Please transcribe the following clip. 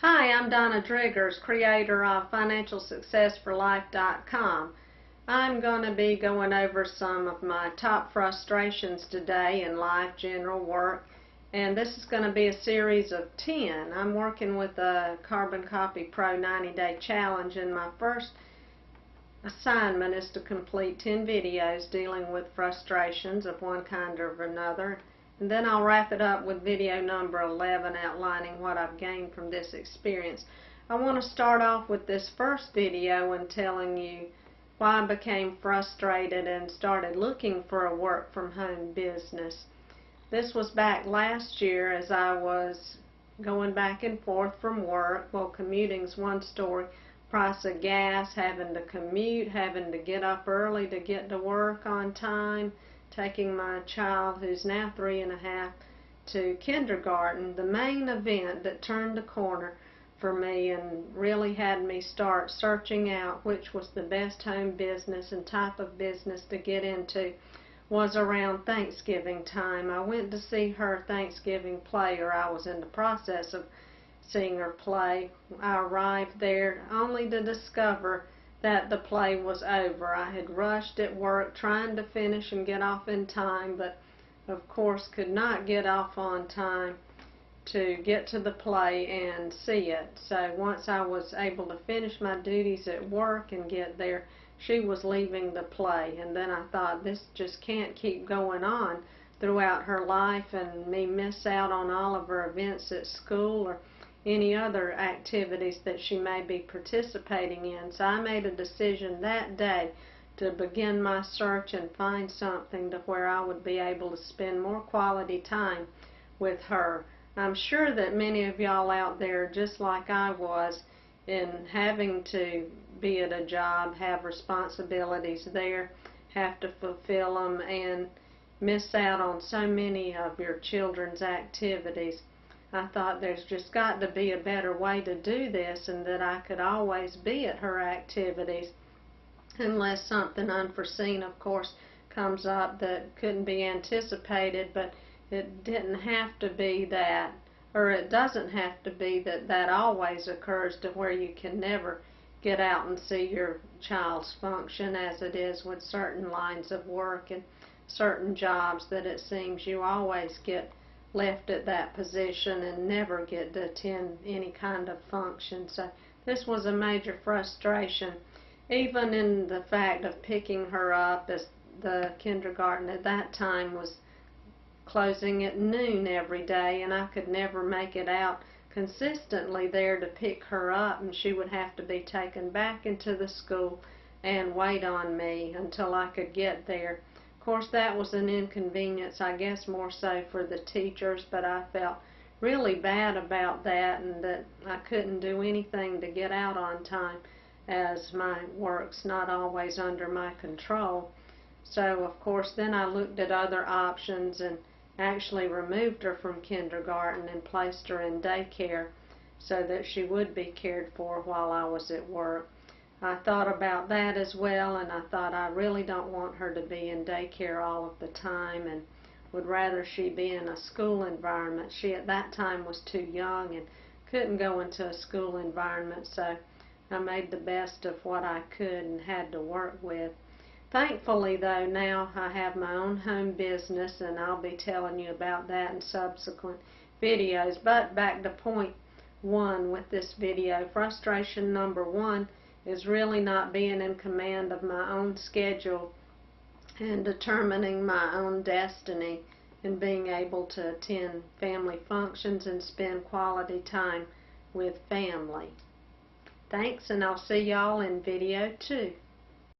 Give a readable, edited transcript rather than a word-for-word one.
Hi, I'm Donna Driggers, creator of FinancialSuccessForLife.com. I'm going to be going over some of my top frustrations today in life, general work, and this is going to be a series of 10. I'm working with a Carbon Copy Pro 90-day challenge, and my first assignment is to complete 10 videos dealing with frustrations of one kind or another. And then I'll wrap it up with video number 11 outlining what I've gained from this experience. I want to start off with this first video and telling you why I became frustrated and started looking for a work from home business. This was back last year as I was going back and forth from work. Well, commuting's one story. Price of gas, having to commute, having to get up early to get to work on time, taking my child, who's now 3.5, to kindergarten. The main event that turned the corner for me and really had me start searching out which was the best home business and type of business to get into was around Thanksgiving time. I went to see her Thanksgiving play, or I was in the process of seeing her play. I arrived there only to discover that the play was over. I had rushed at work trying to finish and get off in time, but of course could not get off on time to get to the play and see it. So once I was able to finish my duties at work and get there, she was leaving the play, and then I thought, this just can't keep going on throughout her life and me miss out on all of her events at school or any other activities that she may be participating in. So I made a decision that day to begin my search and find something to where I would be able to spend more quality time with her. I'm sure that many of y'all out there, just like I was, in having to be at a job, have responsibilities there, have to fulfill them, and miss out on so many of your children's activities. I thought there's just got to be a better way to do this, and that I could always be at her activities unless something unforeseen, of course, comes up that couldn't be anticipated. But it didn't have to be that, or it doesn't have to be that that always occurs to where you can never get out and see your child's function, as it is with certain lines of work and certain jobs, that it seems you always get left at that position and never get to attend any kind of function. So this was a major frustration, even in the fact of picking her up, as the kindergarten at that time was closing at noon every day, and I could never make it out consistently there to pick her up, and she would have to be taken back into the school and wait on me until I could get there. Of course, that was an inconvenience, I guess more so for the teachers, but I felt really bad about that, and that I couldn't do anything to get out on time, as my work's not always under my control. So of course then I looked at other options and actually removed her from kindergarten and placed her in daycare so that she would be cared for while I was at work. I thought about that as well, and I thought, I really don't want her to be in daycare all of the time, and would rather she be in a school environment. She at that time was too young and couldn't go into a school environment, so I made the best of what I could and had to work with. Thankfully, though, now I have my own home business, and I'll be telling you about that in subsequent videos. But back to point one with this video. Frustration number one is really not being in command of my own schedule and determining my own destiny, and being able to attend family functions and spend quality time with family. Thanks, and I'll see y'all in video 2.